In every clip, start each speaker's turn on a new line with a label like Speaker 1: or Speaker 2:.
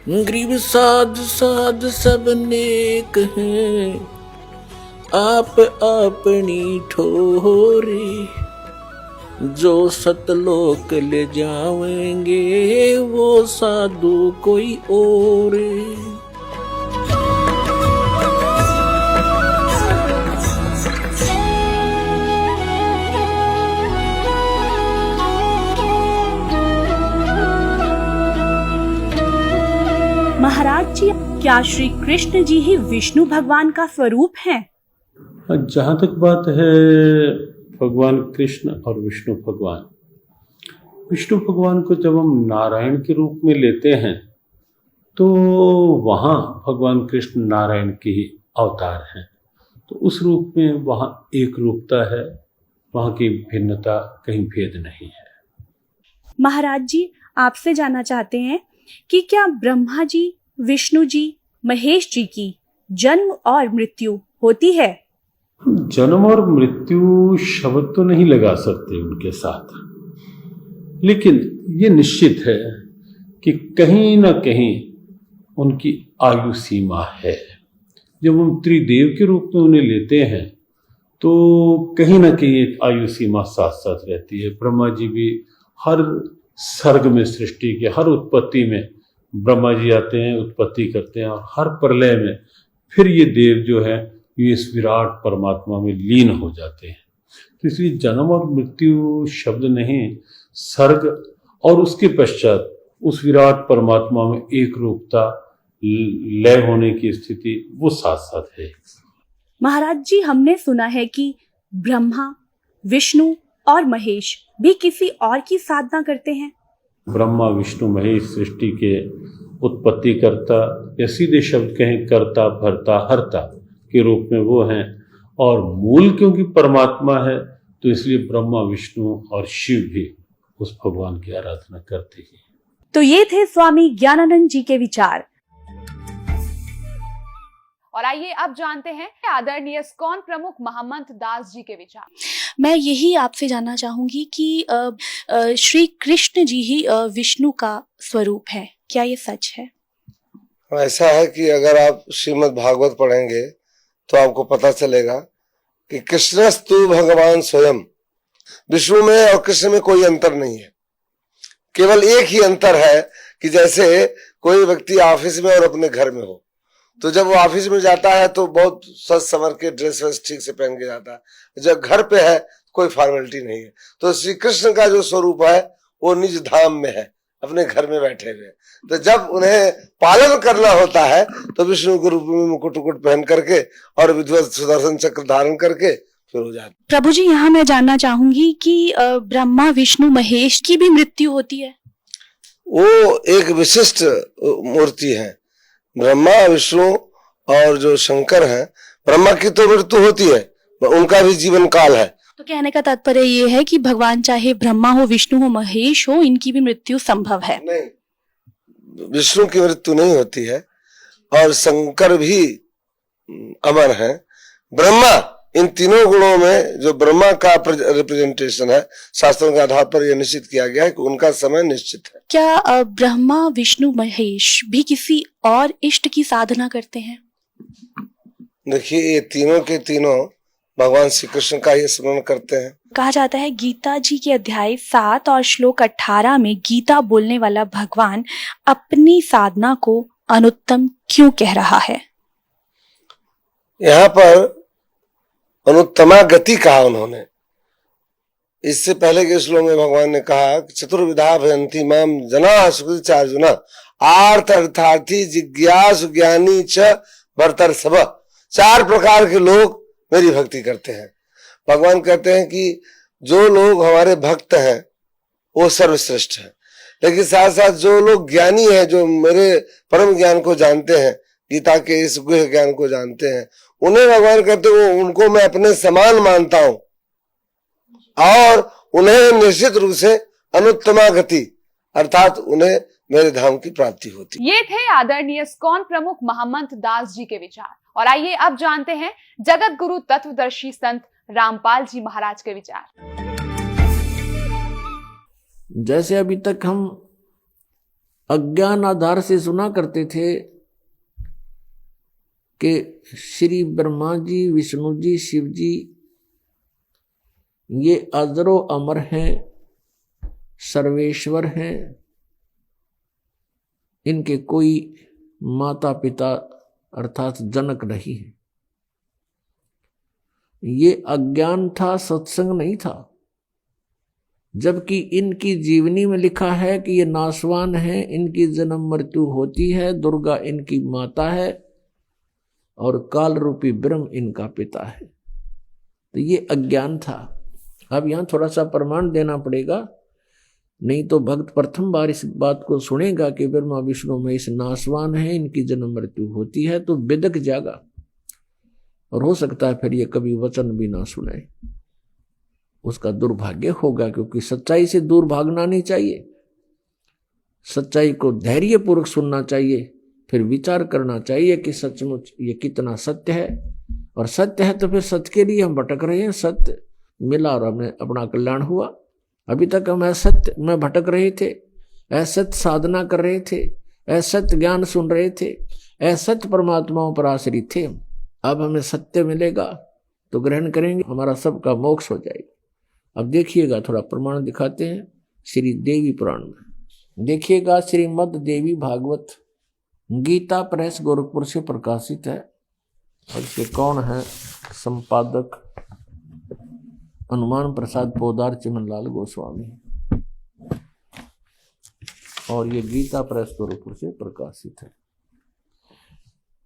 Speaker 1: गरीब साध साध सब नेक हैं, आप अपनी ठोरी। जो सतलोक ले जावेंगे वो साधु कोई और।
Speaker 2: महाराज जी, क्या श्री कृष्ण जी ही विष्णु भगवान का स्वरूप हैं?
Speaker 3: जहाँ तक बात है भगवान कृष्ण और विष्णु भगवान को जब हम नारायण के रूप में लेते हैं तो वहाँ भगवान कृष्ण नारायण के ही अवतार हैं। तो उस रूप में वहाँ एक रूपता है, वहाँ की भिन्नता कहीं भेद नहीं है।
Speaker 2: महाराज जी, आपसे जानना चाहते हैं कि क्या ब्रह्मा जी, विष्णु जी, महेश जी की जन्म और मृत्यु होती है?
Speaker 3: जन्म और मृत्यु शब्द तो नहीं लगा सकते उनके साथ, लेकिन ये निश्चित है कि कहीं ना कहीं उनकी आयु सीमा है। जब हम त्रिदेव के रूप में उन्हें लेते हैं तो कहीं ना कहीं एक आयु सीमा साथ साथ रहती है। ब्रह्मा जी भी हर सर्ग में, सृष्टि के हर उत्पत्ति में ब्रह्मा जी आते हैं, उत्पत्ति करते हैं, और हर प्रलय में फिर ये देव जो है ये इस विराट परमात्मा में लीन हो जाते हैं। तो इसलिए जन्म और मृत्यु शब्द नहीं, सर्ग और उसके पश्चात उस विराट परमात्मा में एक रूपता, लय होने की स्थिति वो साथ साथ है।
Speaker 2: महाराज जी, हमने सुना है कि ब्रह्मा, विष्णु और महेश भी किसी और की साधना करते हैं।
Speaker 3: ब्रह्मा, विष्णु, महेश सृष्टि के उत्पत्ति करता, या सीधे शब्द कहें करता, भरता, हरता के रूप में वो हैं। और मूल क्योंकि परमात्मा है तो इसलिए ब्रह्मा, विष्णु और शिव भी उस भगवान की आराधना करते हैं।
Speaker 2: तो ये थे स्वामी ज्ञानानंद जी के विचार।
Speaker 4: और आइए अब जानते हैं आदरणीय इस्कॉन प्रमुख महम्मद दास जी के विचार।
Speaker 2: मैं यही आपसे जानना चाहूंगी कि श्री कृष्ण जी ही विष्णु का स्वरूप है, क्या ये सच है?
Speaker 5: ऐसा है कि अगर आप श्रीमद् भागवत पढ़ेंगे तो आपको पता चलेगा कि कृष्णस्तु भगवान स्वयं। विष्णु में और कृष्ण में कोई अंतर नहीं है, केवल एक ही अंतर है कि जैसे कोई व्यक्ति ऑफिस में और अपने घर में हो, तो जब वो ऑफिस में जाता है तो बहुत सज संवर के ड्रेस वेस ठीक से पहन के जाता है, जब घर पे है कोई फॉर्मेलिटी नहीं है। तो श्री कृष्ण का जो स्वरूप है वो निज धाम में है, अपने घर में बैठे हुए। तो जब उन्हें पालन करना होता है तो विष्णु के रूप में मुकुट उकुट पहन करके और विधिवत सुदर्शन चक्र धारण करके फिर हो जाते।
Speaker 2: प्रभु जी, यहाँ मैं जानना चाहूंगी कि ब्रह्मा, विष्णु, महेश की भी मृत्यु होती है?
Speaker 5: वो एक विशिष्ट मूर्ति है। ब्रह्मा, विष्णु और जो शंकर हैं, ब्रह्मा की तो मृत्यु होती है, उनका भी जीवन काल है।
Speaker 2: तो कहने का तात्पर्य ये है कि भगवान चाहे ब्रह्मा हो, विष्णु हो, महेश हो, इनकी भी मृत्यु संभव है?
Speaker 5: नहीं, विष्णु की मृत्यु नहीं होती है और शंकर भी अमर है। ब्रह्मा, इन तीनों गुणों में जो ब्रह्मा का रिप्रेजेंटेशन है, शास्त्रों के आधार पर यह निश्चित किया गया है कि उनका समय निश्चित है।
Speaker 2: क्या ब्रह्मा, विष्णु, महेश भी किसी और इष्ट की साधना करते हैं?
Speaker 5: देखिए, ये तीनों के तीनों भगवान श्री कृष्ण का ही स्मरण करते हैं।
Speaker 2: कहा जाता है गीता जी के अध्याय 7 और श्लोक 18 में गीता बोलने वाला भगवान अपनी साधना को अनुत्तम क्यों कह रहा है?
Speaker 5: यहाँ पर अनुत्तमा गति कहा उन्होंने। इससे पहले के श्लोक में भगवान ने कहा चतुर्विधा भयंती माम जना सुकृतिचार्जुना आर्थ अर्थार्थी जिज्ञासु ज्ञानी च भर्तर सब। 4 प्रकार के लोग मेरी भक्ति करते हैं। भगवान कहते हैं कि जो लोग हमारे भक्त हैं वो सर्वश्रेष्ठ है, लेकिन साथ साथ जो लोग ज्ञानी हैं, जो मेरे परम ज्ञान को जानते हैं, गीता के इस गुह्य ज्ञान को जानते हैं, उन्हें भगवान कहते हैं उनको मैं अपने समान मानता हूं और उन्हें निश्चित रूप से अनुत्तमा गति अर्थात उन्हें मेरे धाम की प्राप्ति होती।
Speaker 4: ये थे आदरणीय इस्कॉन प्रमुख महम्मद दास जी के विचार। और आइए अब जानते हैं जगत गुरु तत्वदर्शी संत रामपाल जी महाराज के विचार।
Speaker 1: जैसे अभी तक हम अज्ञान आधार से सुना करते थे कि श्री ब्रह्मा जी, विष्णु जी, शिव जी ये अजरो अमर हैं, सर्वेश्वर हैं, इनके कोई माता पिता अर्थात जनक नहीं है। ये अज्ञान था, सत्संग नहीं था। जबकि इनकी जीवनी में लिखा है कि ये नाशवान है, इनकी जन्म मृत्यु होती है, दुर्गा इनकी माता है और काल रूपी ब्रह्म इनका पिता है। तो ये अज्ञान था। अब यहां थोड़ा सा प्रमाण देना पड़ेगा, नहीं तो भक्त प्रथम बार इस बात को सुनेगा कि ब्रह्मा विष्णु महेश नाशवान है, इनकी जन्म मृत्यु होती है, तो बिदक जागा और हो सकता है फिर ये कभी वचन भी ना सुने। उसका दुर्भाग्य होगा, क्योंकि सच्चाई से दूर भागना नहीं चाहिए। सच्चाई को धैर्यपूर्वक सुनना चाहिए, फिर विचार करना चाहिए कि सचमुच ये कितना सत्य है। और सत्य है तो फिर सत्य के लिए हम भटक रहे हैं। सत्य मिला और हमें अपना कल्याण हुआ। अभी तक हम असत्य में भटक रहे थे, असत्य साधना कर रहे थे, असत्य ज्ञान सुन रहे थे, असत्य परमात्माओं पर आश्रित थे। अब हमें सत्य मिलेगा तो ग्रहण करेंगे, हमारा सबका मोक्ष हो जाएगा। अब देखिएगा, थोड़ा प्रमाण दिखाते हैं श्री देवी पुराण में। देखिएगा, श्रीमद् देवी भागवत गीता प्रेस गोरखपुर से प्रकाशित है। और इसके कौन है संपादक? हनुमान प्रसाद पोदार चिमनलाल गोस्वामी। और ये गीता प्रेस गोरखपुर से प्रकाशित है,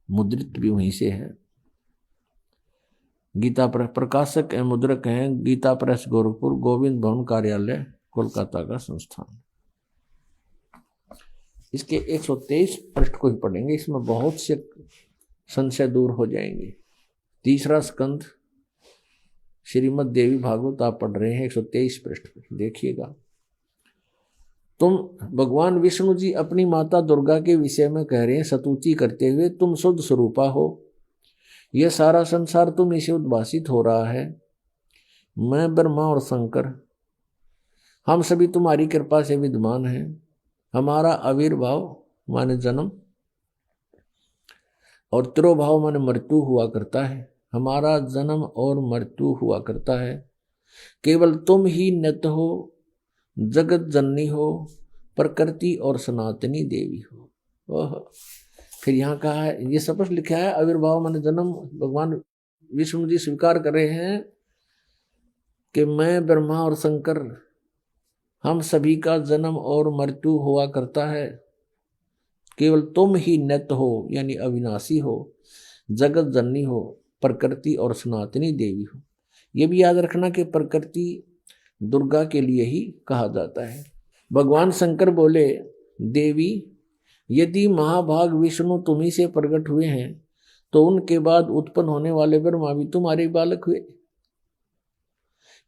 Speaker 1: मुद्रित भी वहीं से है। गीता प्रेस प्रकाशक एवं मुद्रक हैं गीता प्रेस गोरखपुर, गोविंद भवन कार्यालय, कोलकाता का संस्थान। इसके 123 पृष्ठ को ही पढ़ेंगे, इसमें बहुत से संशय दूर हो जाएंगे। तीसरा स्कंध श्रीमद् देवी भागवत आप पढ़ रहे हैं, 123 पृष्ठ देखिएगा। तुम भगवान विष्णु जी अपनी माता दुर्गा के विषय में कह रहे हैं स्तुति करते हुए, तुम शुद्ध स्वरूपा हो, यह सारा संसार तुम इसे उद्भासित हो रहा है। मैं ब्रह्मा और शंकर हम सभी तुम्हारी कृपा से विद्यमान हैं। हमारा आविर्भाव माने जन्म और तिरोभाव माने मृत्यु हुआ करता है। हमारा जन्म और मृत्यु हुआ करता है। केवल तुम ही नित्य हो, जगत जननी हो, प्रकृति और सनातनी देवी हो। ओह, फिर यहाँ कहा है, ये सब कुछ लिखा है, आविर्भाव माने जन्म। भगवान विष्णु जी स्वीकार कर रहे हैं कि मैं ब्रह्मा और शंकर हम सभी का जन्म और मृत्यु हुआ करता है। केवल तुम ही नित्य हो यानी अविनाशी हो, जगत जननी हो, प्रकृति और सनातनी देवी हो। यह भी याद रखना कि प्रकृति दुर्गा के लिए ही कहा जाता है। भगवान शंकर बोले, देवी यदि महाभाग विष्णु तुम्ही से प्रकट हुए हैं तो उनके बाद उत्पन्न होने वाले ब्रह्मा भी तुम्हारे बालक हुए।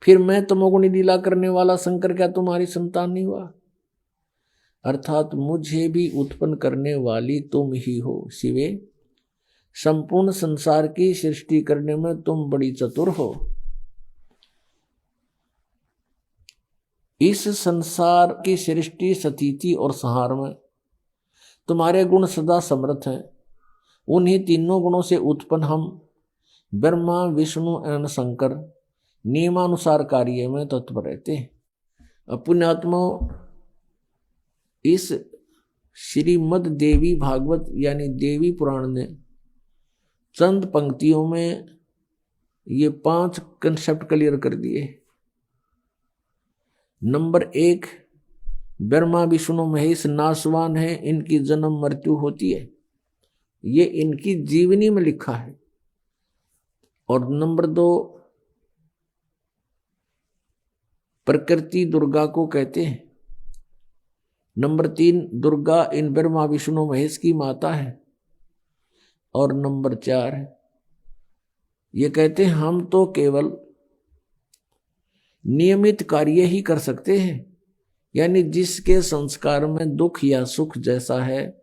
Speaker 1: फिर मैं तमोगुणी लीला करने वाला शंकर क्या तुम्हारी संतान नहीं हुआ? अर्थात मुझे भी उत्पन्न करने वाली तुम ही हो शिवे। संपूर्ण संसार की सृष्टि करने में तुम बड़ी चतुर हो। इस संसार की सृष्टि, स्थिति और संहार में तुम्हारे गुण सदा समर्थ हैं। उन्हीं तीनों गुणों से उत्पन्न हम ब्रह्मा, विष्णु एवं शंकर नियमानुसार कार्य में तत्पर रहते हैं। पुण्यात्मा, इस श्रीमद् देवी भागवत यानी देवी पुराण ने चंद पंक्तियों में ये 5 कंसेप्ट क्लियर कर दिए। नंबर 1, ब्रह्मा विष्णु महेश नाशवान है, इनकी जन्म मृत्यु होती है, ये इनकी जीवनी में लिखा है। और नंबर 2, प्रकृति दुर्गा को कहते हैं। नंबर 3, दुर्गा इन ब्रह्मा विष्णु महेश की माता है। और नंबर 4, ये कहते हैं हम तो केवल नियमित कार्य ही कर सकते हैं, यानी जिसके संस्कार में दुख या सुख जैसा है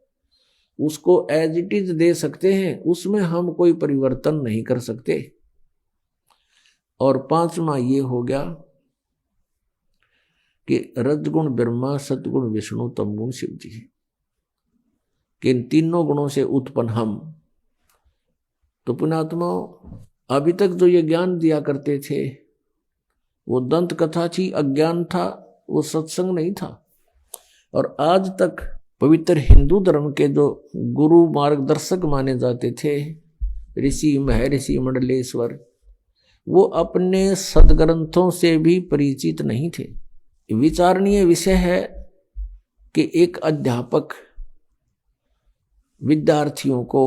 Speaker 1: उसको एज इट इज दे सकते हैं, उसमें हम कोई परिवर्तन नहीं कर सकते। और 5वां ये हो गया कि रजगुण ब्रह्मा, सतगुण विष्णु, तमगुण शिव जी। कि इन तीनों गुणों से उत्पन्न हम। तो पुण्यात्मा, अभी तक जो ये ज्ञान दिया करते थे वो दंत कथा थी, अज्ञान था, वो सत्संग नहीं था। और आज तक पवित्र हिंदू धर्म के जो गुरु मार्गदर्शक माने जाते थे, ऋषि महर्षि मंडलेश्वर, वो अपने सदग्रंथों से भी परिचित नहीं थे। विचारणीय विषय है कि एक अध्यापक विद्यार्थियों को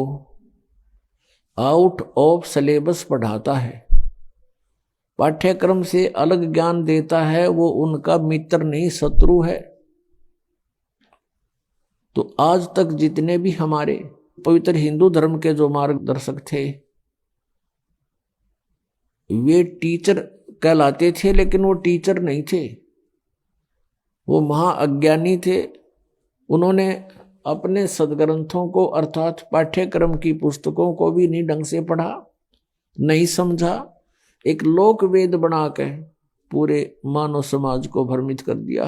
Speaker 1: आउट ऑफ सिलेबस पढ़ाता है, पाठ्यक्रम से अलग ज्ञान देता है, वो उनका मित्र नहीं शत्रु है। तो आज तक जितने भी हमारे पवित्र हिंदू धर्म के जो मार्गदर्शक थे वे टीचर कहलाते थे, लेकिन वो टीचर नहीं थे, वो महाअज्ञानी थे। उन्होंने अपने सदग्रंथों को अर्थात पाठ्यक्रम की पुस्तकों को भी नहीं ढंग से पढ़ा, नहीं समझा, एक लोक वेद बनाकर पूरे मानव समाज को भ्रमित कर दिया।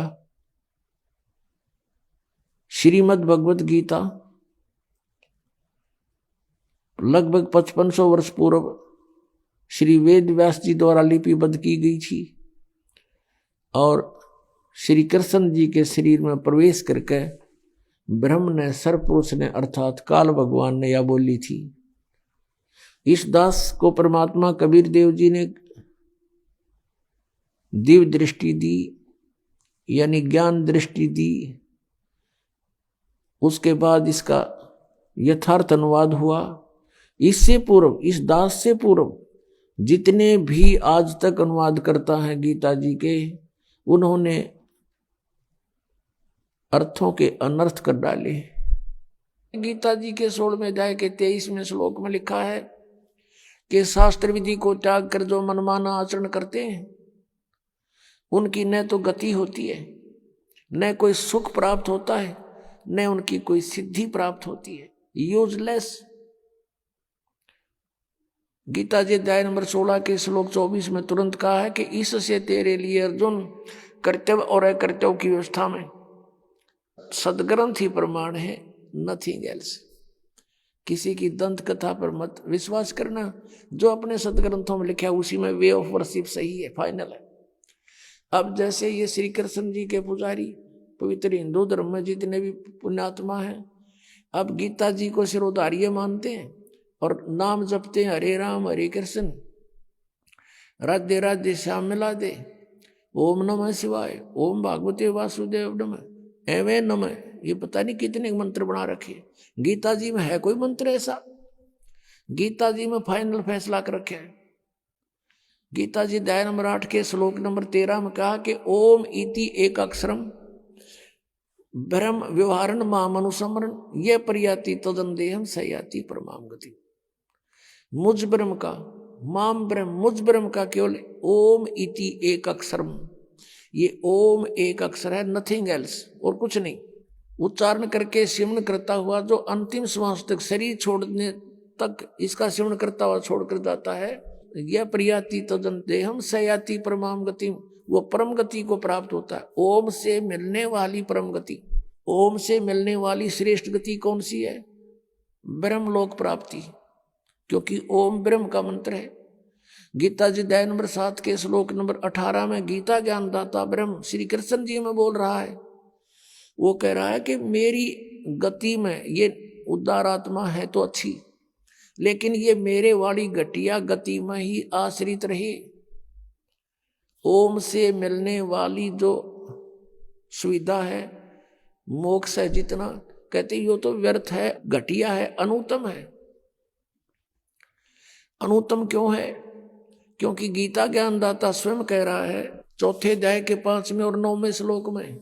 Speaker 1: श्रीमद् भगवत गीता लगभग 5500 वर्ष पूर्व श्री वेद व्यास जी द्वारा लिपिबद्ध की गई थी और श्री कृष्ण जी के शरीर में प्रवेश करके ब्रह्म ने, सर्वपुरुष ने अर्थात काल भगवान ने यह बोली थी। इस दास को परमात्मा कबीर देव जी ने दिव्य दृष्टि दी, यानी ज्ञान दृष्टि दी। उसके बाद इसका यथार्थ अनुवाद हुआ। इससे पूर्व, इस दास से पूर्व जितने भी आज तक अनुवाद करता है गीता जी के, उन्होंने अर्थों के अनर्थ कर डाले। गीता जी के 16वें अध्याय के 23वें श्लोक में लिखा है कि शास्त्र विधि को त्याग कर जो मनमाना आचरण करते हैं उनकी न तो गति होती है, न कोई सुख प्राप्त होता है, न उनकी कोई सिद्धि प्राप्त होती है। यूजलेस। गीता जी अध्याय नंबर 16 के श्लोक 24 में तुरंत कहा है कि इससे तेरे लिए अर्जुन कर्तव्य और अकर्तव्य की व्यवस्था में सदग्रंथ ही प्रमाण है, नथिंग एल्स। किसी की दंत कथा पर मत विश्वास करना, जो अपने सदग्रंथों में लिखा है उसी में वे ऑफ वर्शिप सही है, फाइनल है। अब जैसे ये श्री कृष्ण जी के पुजारी पवित्र हिंदू धर्म में जितने भी पुण्यात्मा हैं, अब गीता जी को सिरोधार्य मानते हैं और नाम जपते हैं, हरे राम हरे कृष्ण, राधे राधे श्याम मिला दे, ओम नमः शिवाय, ओम भागवते वासुदेव नमः, एवं नमः। ये पता नहीं कितने मंत्र बना रखे। गीता जी में है कोई मंत्र ऐसा? गीता जी में फाइनल फैसला कर रखे है। गीता जी अध्याय नंबर 8 के श्लोक नंबर 13 में कहा कि ओम इति एक अक्षरम ब्रह्म व्यवहारण माम अनुसमरण ये परियाति तदन देहम सयाति परमाम गति। मुझ ब्रह्म का, माम ब्रह्म, मुझ ब्रह्म का केवल ओम इति एक अक्षरम, ये ओम एक अक्षर है, नथिंग एल्स, और कुछ नहीं। उच्चारण करके सिमरण करता हुआ जो अंतिम श्वास तक, शरीर छोड़ने तक इसका सिमरण करता हुआ छोड़कर जाता है, यह प्रियाति तदन देहम सयाति परमाम गति, वो परम गति को प्राप्त होता है। ओम से मिलने वाली परम गति, ओम से मिलने वाली श्रेष्ठ गति कौन सी है? ब्रह्म लोक प्राप्ति, क्योंकि ओम ब्रह्म का मंत्र है। गीता जी अध्याय नंबर 7 के श्लोक नंबर 18 में गीता ज्ञानदाता ब्रह्म श्री कृष्ण जी में बोल रहा है। वो कह रहा है कि मेरी गति में ये उदार आत्मा है तो अच्छी, लेकिन ये मेरे वाली घटिया गति में ही आश्रित रहे। ओम से मिलने वाली जो सुविधा है, मोक्ष है, जितना कहते यो तो व्यर्थ है, घटिया है, अनुत्तम है। अनुत्तम क्यों है? क्योंकि गीता ज्ञानदाता स्वयं कह रहा है 4 अध्याय के 5वें और 9वें श्लोक में,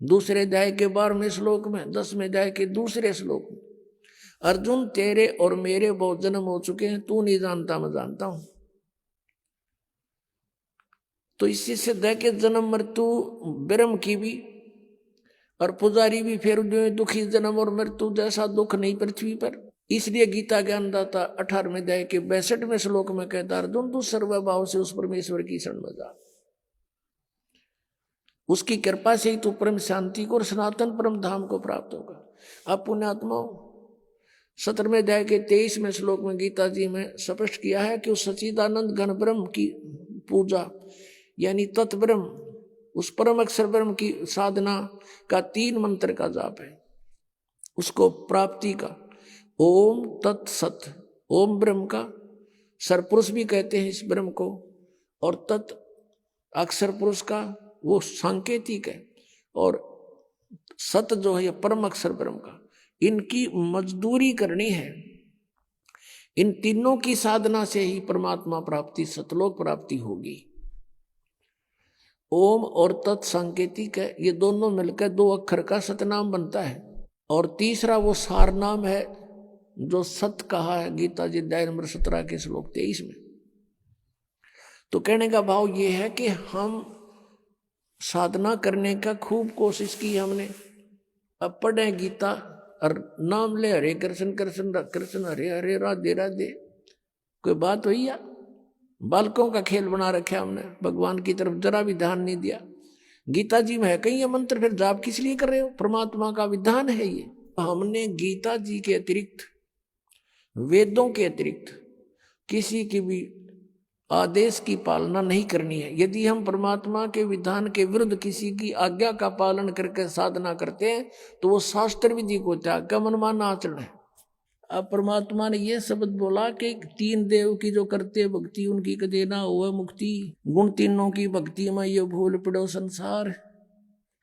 Speaker 1: 2 अध्याय के 12वें श्लोक में, 10वें अध्याय के 2 श्लोक में, अर्जुन तेरे और मेरे बहुत जन्म हो चुके हैं, तू नहीं जानता मैं जानता हूं। तो इसी से दे के जन्म मृत्यु ब्रह्म की भी और पुजारी भी फिर दुखी जन्म और मृत्यु जैसा दुख नहीं पृथ्वी पर। इसलिए गीता ज्ञानदाता 18वें अध्याय के 62वें श्लोक में कहता अर्जुन तू सर्वभाव से उस परमेश्वर की शरण में जा, उसकी कृपा से ही तू परम शांति को और सनातन परम धाम को प्राप्त होगा। अब पुण्यात्माओं 17वें अध्याय के 23वें श्लोक में गीता जी में स्पष्ट किया है कि उस सच्चिदानंद घन ब्रह्म की पूजा यानी तत्ब्रह्म, उस परम अक्षर ब्रह्म की साधना का 3 मंत्र का जाप है, उसको प्राप्ति का। ओम तत्सत, ओम ब्रह्म का सरपुरुष भी कहते हैं इस ब्रह्म को, और तत् अक्षर पुरुष का वो सांकेतिक है, और सत जो है परम अक्षर ब्रह्म का। इनकी मजदूरी करनी है। इन तीनों की साधना से ही परमात्मा प्राप्ति, सतलोक प्राप्ति होगी। ओम और तत् सांकेतिक है, ये दोनों मिलकर 2 अक्षर का सतनाम बनता है। और तीसरा वो सार नाम है जो सत कहा है गीता जी अध्याय नंबर 17 के श्लोक 23 में। तो कहने का भाव ये है कि हम साधना करने का खूब कोशिश की हमने, अब पढ़े गीता और नाम ले हरे कृष्ण कृष्ण कृष्ण हरे हरे राधे राधे, कोई बात हुई या? बालकों का खेल बना रखा हमने, भगवान की तरफ जरा भी ध्यान नहीं दिया। गीता जी में है कहीं ये मंत्र, फिर जाप किस लिए कर रहे हो? परमात्मा का विधान है ये। हमने गीता जी के अतिरिक्त, वेदों के अतिरिक्त किसी की भी आदेश की पालना नहीं करनी है। यदि हम परमात्मा के विधान के विरुद्ध किसी की आज्ञा का पालन करके साधना करते हैं तो वो शास्त्र विधि को त्याग का मनमाना आचरण है। अब परमात्मा ने ये शब्द बोला कि 3 देव की जो करते भक्ति उनकी कदे ना हो मुक्ति, गुण तीनों की भक्ति में ये भूल पड़ो संसार,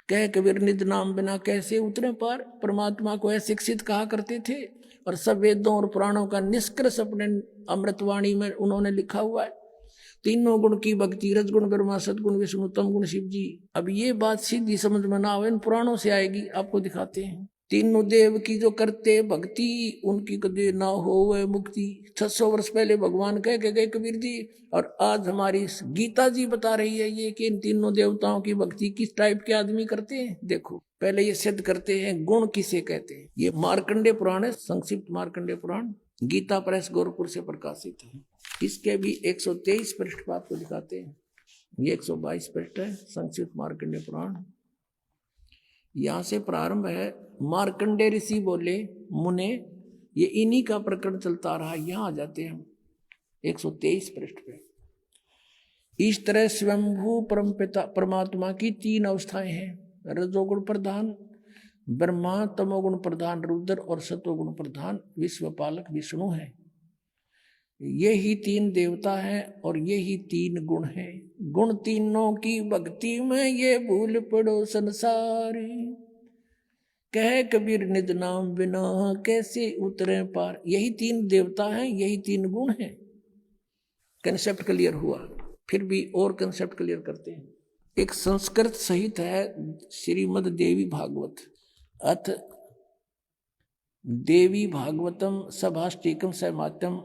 Speaker 1: कह कबीर निज नाम बिना कैसे उतरे पार। परमात्मा को अशिक्षित कहा करते थे, और सब वेदों और पुराणों का निष्कर्ष अपने अमृतवाणी में उन्होंने लिखा हुआ है। 3 गुण की भक्ति, रजगुण ब्रह्मा, सदगुण विष्णु, तम गुण शिव जी। अब ये बात सीधी समझ में ना आवे, इन पुराणों से आएगी, आपको दिखाते हैं। 3 देव की जो करते भक्ति उनकी कदे ना हो वह मुक्ति। 600 वर्ष पहले भगवान कह के गए कबीर जी, और आज हमारी गीता जी बता रही है ये कि इन 3 देवताओं की भक्ति किस टाइप के आदमी करते हैं। देखो पहले ये सिद्ध करते हैं गुण किसे कहते हैं। ये मार्कंडेय पुराण है, संक्षिप्त मार्कंडेय पुराण, गीता प्रेस गोरखपुर से प्रकाशित है। इसके भी 123 पृष्ठ पर आपको दिखाते हैं। ये 122 पृष्ठ है संक्षिप्त मार्कंडेय पुराण। यहां से प्रारंभ है। मार्कंडेय ऋषि बोले मुने, ये इन्हीं का प्रकरण चलता रहा। यहां आ जाते हैं हम 123 पृष्ठ पे। इस तरह स्वयंभू परमपिता परमात्मा की 3 अवस्थाएं हैं, रजोगुण प्रधान ब्रह्मा, तमोगुण प्रधान रुद्र और सतोगुण प्रधान विश्वपालक विष्णु है। ये ही 3 देवता हैं और ये ही 3 गुण हैं। गुण तीनों की भक्ति में ये भूल पड़ो संसार, कह कबीर निज नाम बिना कैसे उतरे पार। यही 3 देवता हैं, यही 3 गुण हैं। कंसेप्ट क्लियर हुआ। फिर भी और कंसेप्ट क्लियर करते हैं। एक संस्कृत सहित है श्रीमद देवी भागवत, अथ देवी भागवतम सभाष्टिकम सहमात्यम,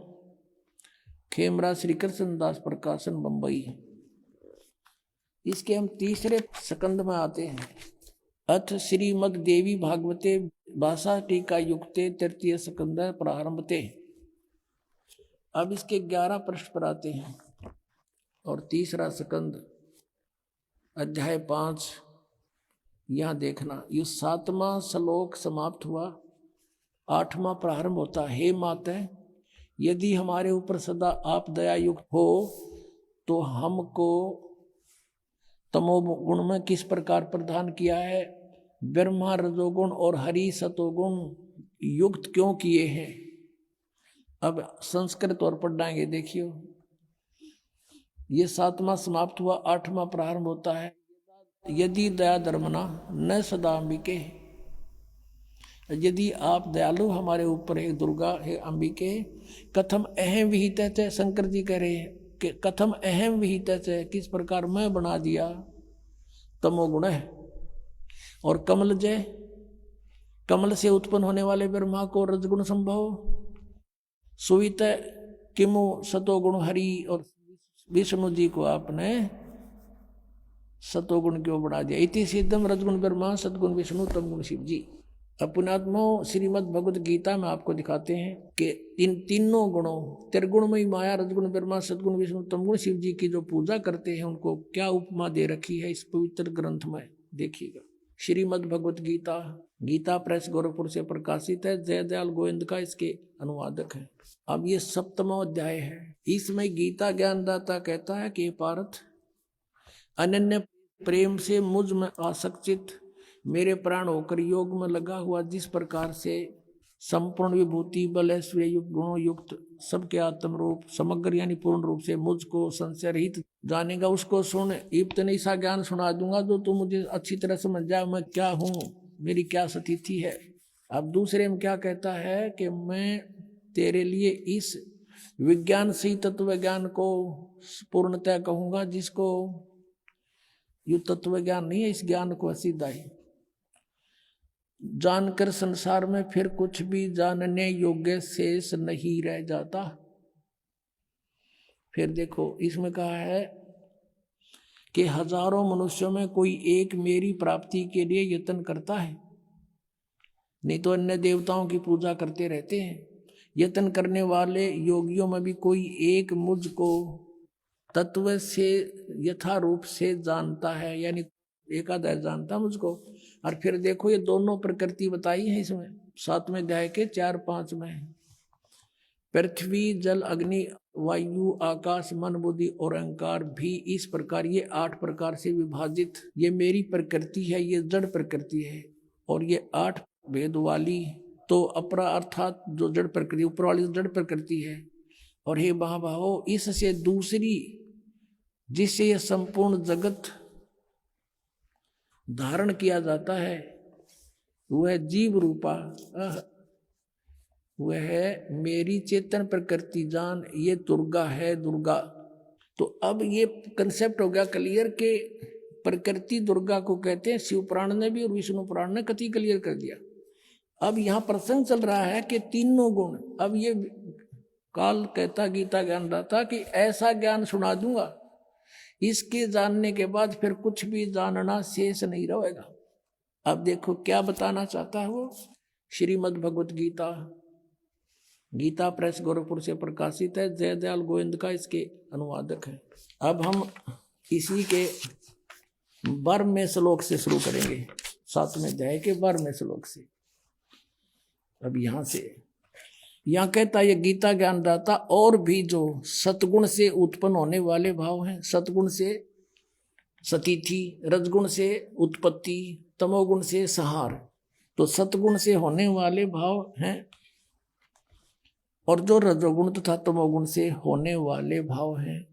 Speaker 1: खेमरा श्री कृष्णदास प्रकाशन बंबई। इसके हम 3रे स्कंद में आते हैं। अथ श्रीमद देवी भागवते भाषा टीका युक्ते 3य स्कंद प्रारंभते। अब इसके 11 पृष्ठ पर आते हैं और 3रा स्कंद अध्याय 5। यहां देखना, ये 7वां श्लोक समाप्त हुआ, 8वां प्रारंभ होता। हे माते, यदि हमारे ऊपर सदा आप दया युक्त हो तो हमको तमोगुण में किस प्रकार प्रदान किया है, ब्रह्मा रजोगुण और हरि सतोगुण युक्त क्यों किए हैं। अब संस्कृत और पढ़ाएंगे। देखियो, ये 7वां समाप्त हुआ, 8वां प्रारंभ होता है। यदि दया धर्मना न सदा अंबिके, यदि आप दयालु हमारे ऊपर है दुर्गा है अंबिके, कथम अहम विहित है। शंकर जी कह रहे हैं कि कथम अहम विहित है, किस प्रकार मैं बना दिया तमोगुण है। और कमल जय, कमल से उत्पन्न होने वाले ब्रह्मा को रजगुण संभव, सुवित किमु सतोगुण हरि, और विष्णु जी को आपने सतोगुण क्यों बना दिया। इति सिद्धम रजगुण ब्रह्मा सतगुण विष्णु तमगुण शिव जी। अपनात्मो श्रीमद् भगवद गीता में आपको दिखाते हैं कि इन तीनों गुणों, त्रिगुणमयी माया, रजगुण ब्रह्मा सतगुण विष्णु तमगुण शिव जी की जो पूजा करते हैं उनको क्या उपमा दे रखी है इस पवित्र ग्रंथ में। देखिएगा, श्रीमद् भगवद गीता गीता प्रेस गोरखपुर से प्रकाशित है। जयदयाल गोविंद का इसके अनुवादक है। अब ये 7वां अध्याय है। इसमें गीता ज्ञानदाता कहता है कि पार्थ, अनन्य प्रेम से मुझ में आसक्तित मेरे प्राण होकर योग में लगा हुआ जिस प्रकार से संपूर्ण विभूति बल ऐश्वर्य युक्त गुणों युक्त सबके आत्म रूप समग्र यानी पूर्ण रूप से मुझको संशय रहित जानेगा, उसको सुन। इतना ऐसा ज्ञान सुना दूंगा जो तू मुझे अच्छी तरह समझ जाए मैं क्या हूँ, मेरी क्या स्थिति है। अब दूसरे में क्या कहता है कि मैं तेरे लिए इस विज्ञान से तत्व ज्ञान को पूर्णतः कहूंगा, जिसको यु तत्व ज्ञान नहीं है, इस ज्ञान को असीधाई जानकर संसार में फिर कुछ भी जानने योग्य शेष नहीं रह जाता। फिर देखो इसमें कहा है कि हजारों मनुष्यों में कोई एक मेरी प्राप्ति के लिए यत्न करता है, नहीं तो अन्य देवताओं की पूजा करते रहते हैं। यत्न करने वाले योगियों में भी कोई एक मुझको तत्व से यथारूप से जानता है, यानी एकादश जानता मुझको। और फिर देखो ये दोनों प्रकृति बताई है इसमें 7वें अध्याय के 4-5 में। पृथ्वी जल अग्नि वायु आकाश मन बुद्धि और अहंकार भी इस प्रकार ये 8 प्रकार से विभाजित ये मेरी प्रकृति है, ये जड़ प्रकृति है। और ये 8 भेद वाली तो अपरा अर्थात जो जड़ प्रकृति ऊपर वाली जड़ प्रकृति है। और हे महाभावो, इससे दूसरी जिससे ये संपूर्ण जगत धारण किया जाता है वह जीव रूपा वह है मेरी चेतन प्रकृति जान, ये दुर्गा है दुर्गा। तो अब ये कंसेप्ट हो गया क्लियर के प्रकृति दुर्गा को कहते हैं। शिव पुराण ने भी और विष्णु पुराण ने कति क्लियर कर दिया। अब यहाँ प्रसंग चल रहा है कि तीनों गुण। अब ये काल कहता गीता ज्ञानदाता कि ऐसा ज्ञान सुना दूंगा, इसके जानने के बाद फिर कुछ भी जानना शेष नहीं रहेगा। अब देखो क्या बताना चाहता है वो। श्रीमद् भगवत गीता, गीता प्रेस गोरखपुर से प्रकाशित है। जयदयाल गोविंद का इसके अनुवादक है। अब हम इसी के 12वें श्लोक से शुरू करेंगे, 7वें अध्याय के 12वें श्लोक से। अब यहाँ कहता है ये गीता ज्ञानदाता, और भी जो सतगुण से उत्पन्न होने वाले भाव हैं, सतगुण से सतीथि, रजगुण से उत्पत्ति, तमोगुण से संहार, तो सतगुण से होने वाले भाव हैं, और जो रजोगुण तथा तमोगुण से होने वाले भाव हैं,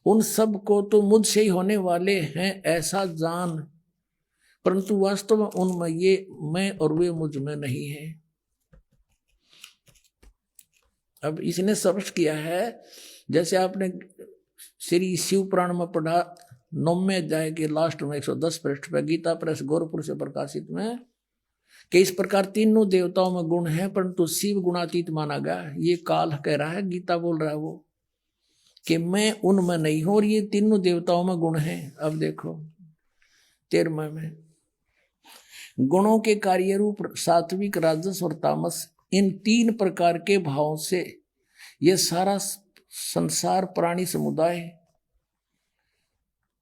Speaker 1: उन सब को तो मुझसे ही होने वाले हैं ऐसा जान, परंतु वास्तव में उनमें ये मैं और वे मुझ में नहीं है। अब इसने स्पष्ट किया है, जैसे आपने श्री शिव पुराण में पढ़ा 9वें अध्याय के लास्ट में 110 पृष्ठ पर गीता प्रेस गोरखपुर से प्रकाशित में, कि इस प्रकार तीनों देवताओं में गुण है परंतु शिव गुणातीत माना गया। ये काल कह रहा है, गीता बोल रहा है वो कि मैं उनमें नहीं हूं और ये तीनों देवताओं में गुण है। अब देखो 13वें में गुणों के कार्य रूप सात्विक राजस और तामस, इन 3 प्रकार के भावों से ये सारा संसार प्राणी समुदाय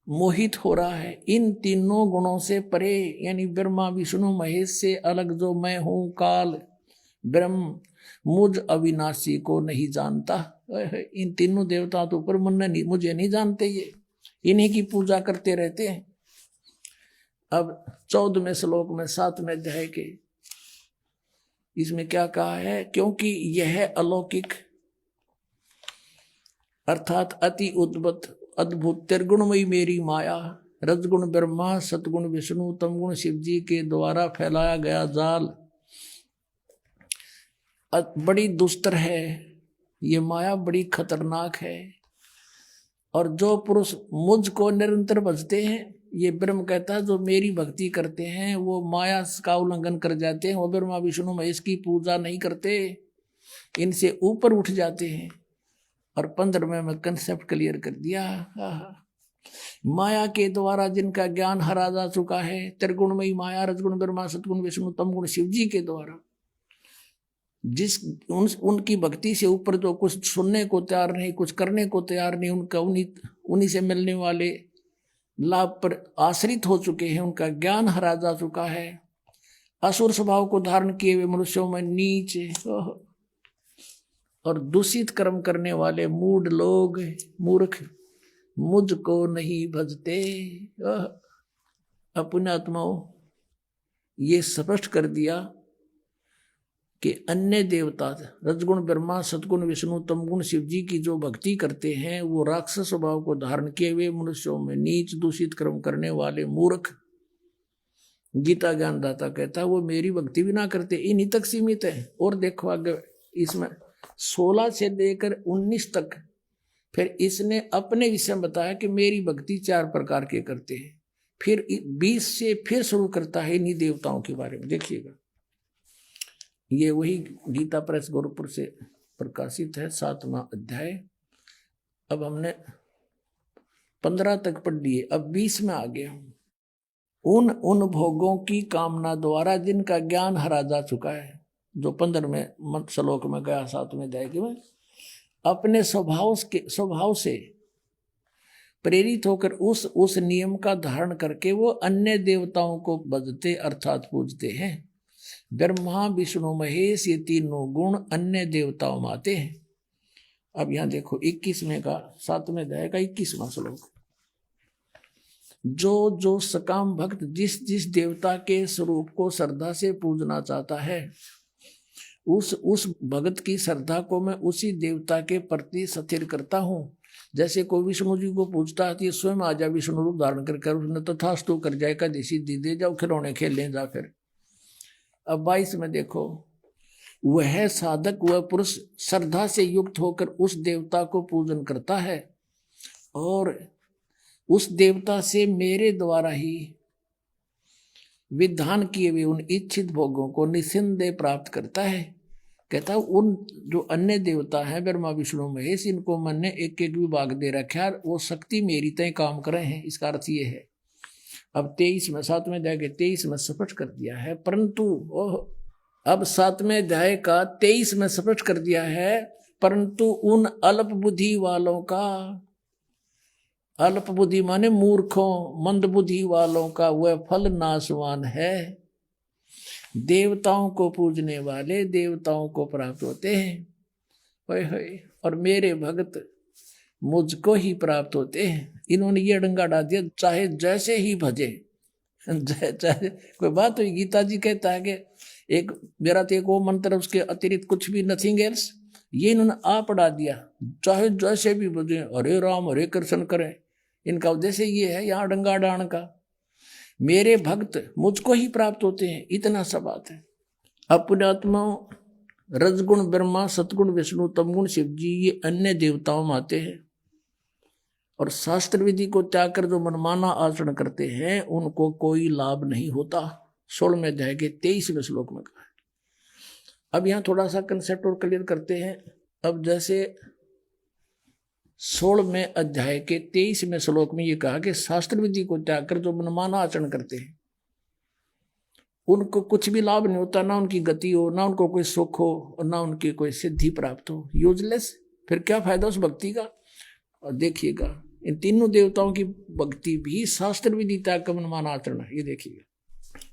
Speaker 1: मोहित हो रहा है। इन तीनों गुणों से परे यानी ब्रह्मा विष्णु महेश से अलग जो मैं हूं काल ब्रह्म मुझ अविनाशी को नहीं जानता। इन तीनों देवताओं तो ऊपर मुझे नहीं जानते, ये इन्हीं की पूजा करते रहते हैं। अब 14वें श्लोक में 7वें अध्याय के इसमें क्या कहा है, क्योंकि यह अलौकिक अर्थात अति उद्भुत अद्भुत त्रिगुणमयी मेरी माया, रजगुण ब्रह्मा सतगुण विष्णु तमगुण शिव जी के द्वारा फैलाया गया जाल बड़ी दुस्तर है। ये माया बड़ी खतरनाक है, और जो पुरुष मुझको निरंतर भजते हैं, ये ब्रह्म कहता है जो मेरी भक्ति करते हैं वो माया का उल्लंघन कर जाते हैं, वो ब्रह्मा विष्णु महेश की पूजा नहीं करते, इनसे ऊपर उठ जाते हैं। और 15वें में कंसेप्ट क्लियर कर दिया। माया के द्वारा जिनका ज्ञान हरा जा चुका है, त्रिगुणमयी माया रजगुण ब्रह्मा सतगुण विष्णु तमगुण शिव जी के द्वारा जिस उनकी भक्ति से ऊपर जो कुछ सुनने को तैयार नहीं, कुछ करने को तैयार नहीं, उनका उन्हीं से मिलने वाले लाभ पर आश्रित हो चुके हैं, उनका ज्ञान हरा जा चुका है। असुर स्वभाव को धारण किए हुए मनुष्यों में नीच और दूषित कर्म करने वाले मूढ़ लोग, मूर्ख, मुझको नहीं भजते। अपने आत्माओं, ये स्पष्ट कर दिया कि अन्य देवता रजगुण ब्रह्मा, सतगुण विष्णु, तमगुण शिव जी की जो भक्ति करते हैं वो राक्षस स्वभाव को धारण किए हुए मनुष्यों में नीच, दूषित कर्म करने वाले मूर्ख। गीता ज्ञानदाता कहता है वो मेरी भक्ति भी ना करते, इन्हीं तक सीमित है। और देखो आगे इसमें 16 से लेकर 19 तक फिर इसने अपने विषय में बताया कि मेरी भक्ति 4 प्रकार के करते हैं। फिर 20 से फिर शुरू करता है इन्हीं देवताओं के बारे में। देखिएगा, ये वही गीता प्रेस गोरखपुर से प्रकाशित है, 7वां अध्याय। अब हमने 15 तक पढ़ लिए, अब 20 में आ गया। उन भोगों की कामना द्वारा जिनका ज्ञान हरा जा चुका है, जो 15वें श्लोक में गया 7वें अध्याय में, अपने स्वभाव से प्रेरित होकर उस नियम का धारण करके वो अन्य देवताओं को भजते अर्थात पूजते हैं। ब्रह्मा, विष्णु, महेश, ये तीनों गुण अन्य देवताओं में आते हैं। अब यहां देखो 21वें का 7वें अध्याय का 21वां श्लोक। जो सकाम भक्त जिस देवता के स्वरूप को श्रद्धा से पूजना चाहता है, उस भगत की श्रद्धा को मैं उसी देवता के प्रति स्थिर करता हूँ। जैसे कोई विष्णु जी को पूजता है तो ये स्वयं आ जाए विष्णु रूप धारण कर उसने तथास्तु कर जाए, का देसी दे जाओ, खिलौने खेल लें जा। फिर अब 22 में देखो, वह साधक, वह पुरुष श्रद्धा से युक्त होकर उस देवता को पूजन करता है और उस देवता से मेरे द्वारा ही विधान किए हुए उन इच्छित भोगों को निस्संदेह प्राप्त करता है। कहता उन जो अन्य देवता हैं ब्रह्मा, विष्णु, महेश, इनको मैंने एक एक विभाग दे रखा है, वो शक्ति मेरी तय काम कर रहे हैं। इसका अर्थ ये है, अब 23 में 7वें अध्याय के 23 में स्पष्ट कर दिया है, परंतु अब 7वें अध्याय का 23 में स्पष्ट कर दिया है, परंतु उन अल्प बुद्धि वालों का, अल्प बुद्धि माने मूर्खों, मंद बुद्धि वालों का वह फल नाशवान है। देवताओं को पूजने वाले देवताओं को प्राप्त होते हैं, और मेरे भक्त मुझको ही प्राप्त होते हैं। इन्होंने ये डंगा डाल दिया, चाहे जैसे ही भजे, चाहे कोई बात हुई। गीता जी कहता है कि एक मेरा तो एक वो मंत्र, उसके अतिरिक्त कुछ भी, नथिंग एल्स। ये इन्होंने आप पढ़ा दिया, चाहे जैसे भी भजे, हरे राम हरे कृष्ण करें। इनका उद्देश्य ये है यहाँ डंगा डाण का। मेरे भक्त मुझको ही प्राप्त होते हैं, इतना सा बात है। अपने आत्माओं, रजगुण ब्रह्मा, सतगुण विष्णु, तमगुण शिव जी, ये अन्य देवताओं में आते हैं और शास्त्र विधि को त्याग कर जो मनमाना आचरण करते हैं उनको कोई लाभ नहीं होता। 16वें अध्याय के 23वें श्लोक में कहा है। अब यहाँ थोड़ा सा कंसेप्ट और क्लियर करते हैं। अब जैसे 16वें अध्याय के 23वें श्लोक में ये कहा कि शास्त्र विधि को त्याग कर जो मनमाना आचरण करते हैं उनको कुछ भी लाभ नहीं होता, ना उनकी गति हो, ना उनको कोई सुख हो, और ना उनकी कोई सिद्धि प्राप्त हो। यूजलेस। फिर क्या फायदा उस भक्ति का। और देखिएगा, इन तीनों देवताओं की भक्ति भी शास्त्र विधि त्याग का मनमाना आचरण है। ये देखिएगा,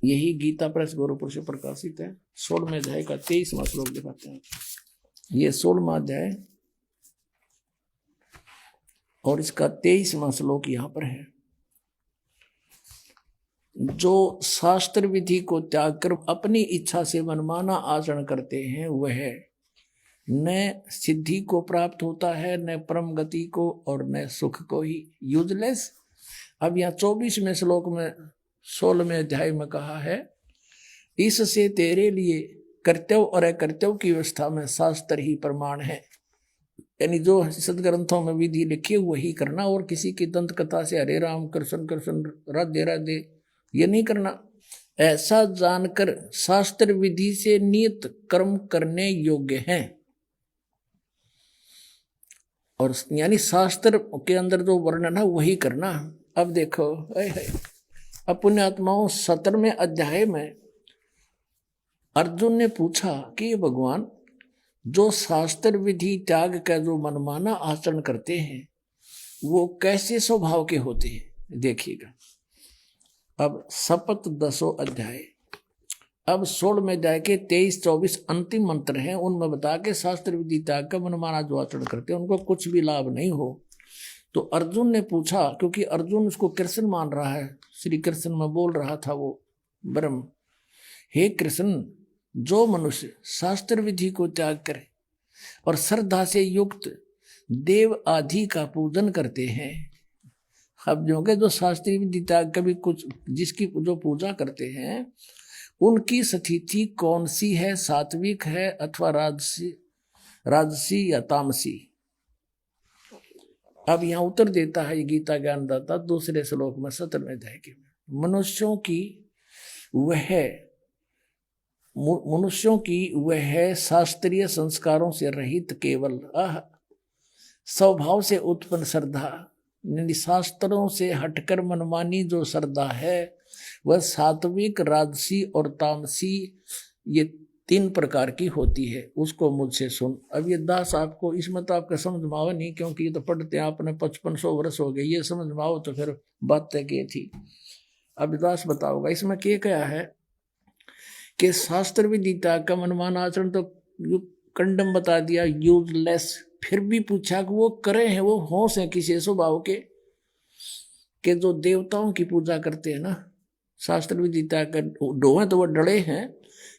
Speaker 1: यही गीता प्रेस गोरखपुर से प्रकाशित है। 16वें अध्याय का 23वां श्लोक दिखाते हैं। ये 16वां अध्याय और इसका 23वां श्लोक यहाँ पर है। जो शास्त्र विधि को त्याग कर अपनी इच्छा से मनमाना आचरण करते हैं वह न सिद्धि को प्राप्त होता है, न परम गति को, और न सुख को ही। यूजलेस। अब यहाँ 24वें श्लोक में 16वें अध्याय में कहा है, इससे तेरे लिए कर्तव्य और अकर्तव्य की व्यवस्था में शास्त्र ही प्रमाण है। यानी जो सदग्रंथों में विधि लिखी वही करना, और किसी की दंत कथा से हरे राम कृष्ण कृष्ण राधे राधे ये नहीं करना। ऐसा जानकर शास्त्र विधि से नियत कर्म करने योग्य हैं, और यानी शास्त्र के अंदर जो वर्णन है वही करना। अब देखो, अपने आत्माओं 17वें अध्याय में अर्जुन ने पूछा कि भगवान, जो शास्त्र विधि त्याग का जो मनमाना आचरण करते हैं वो कैसे स्वभाव के होते हैं। देखिएगा, अब शपथ 10वां अध्याय अब 16 में जाके 23-24 अंतिम मंत्र हैं, उनमें बता के शास्त्र विधि त्याग का मनमाना जो आचरण करते हैं उनको कुछ भी लाभ नहीं हो। तो अर्जुन ने पूछा, क्योंकि अर्जुन उसको कृष्ण मान रहा है, श्री कृष्ण में बोल रहा था वो ब्रह्म, हे कृष्ण, जो मनुष्य शास्त्र विधि को त्याग करे और श्रद्धा से युक्त देव आदि का पूजन करते हैं। अब जो शास्त्रीय विधि त्याग कभी कुछ जिसकी जो पूजा करते हैं उनकी स्थिति कौन सी है, सात्विक है अथवा राजसी या तामसी। अब यहाँ उत्तर देता है गीता ज्ञानदाता दूसरे श्लोक में 17वें अध्याय के, मनुष्यों की वह शास्त्रीय संस्कारों से रहित केवल स्वभाव से उत्पन्न श्रद्धा, शास्त्रों से हटकर मनमानी जो श्रद्धा है वह सात्विक, राजसी और तामसी ये 3 प्रकार की होती है, उसको मुझसे सुन। अब ये दास आपको इसमें तो आपका समझ में आवा नहीं, क्योंकि ये तो पढ़ते हैं आपने 5500 वर्ष हो गए, ये समझ में आओ तो फिर बात तय की थी। अब दास बताओगा इसमें क्या है कि शास्त्र विधि त्याग का मनमाना आचरण तो कंडम बता दिया, यूजलेस। फिर भी पूछा कि वो करे हैं, वो होश है किसी स्वभाव के जो देवताओं की पूजा करते हैं ना, शास्त्र विधि त्याग कर ढोए तो वो डरे हैं,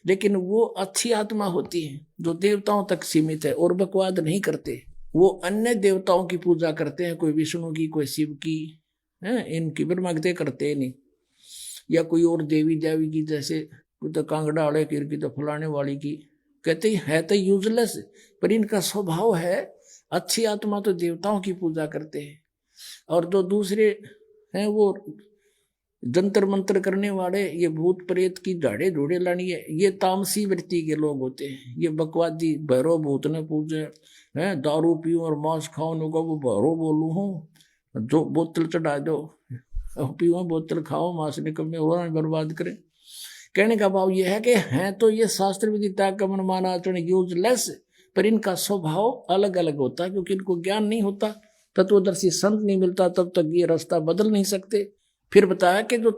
Speaker 1: लेकिन वो अच्छी आत्मा होती है जो देवताओं तक सीमित है और बकवाद नहीं करते। वो अन्य देवताओं की पूजा करते हैं, कोई विष्णु की, कोई शिव की, है इनकी ब्रह्मगते करते नहीं, या कोई और देवी देवी की, जैसे कोई तो कांगड़ा वाले की तो फलाने वाली की, कहते है तो यूजलेस, पर इनका स्वभाव है अच्छी आत्मा तो देवताओं की पूजा करते हैं। और जो दूसरे हैं वो जंतर मंत्र करने वाले, ये भूत प्रेत की झाड़े ढूढ़े लानी है, ये तामसी वृत्ति के लोग होते हैं। ये बकवादी भैरव भूत ने पूजे हैं, दारू पीऊं और मांस खाऊं को वो भैरव बोलू हूँ, जो बोतल चढ़ा दो, पीओ बोतल खाओ, मांस निकम्मे और बर्बाद करें। कहने का भाव यह है कि हैं तो ये शास्त्र विधि त्याग का मनमाना आचरण यूजलेस, पर इनका स्वभाव अलग अलग होता है, क्योंकि इनको ज्ञान नहीं होता, तत्वदर्शी संत नहीं मिलता, तब तक ये रास्ता बदल नहीं सकते। फिर बताया कि जो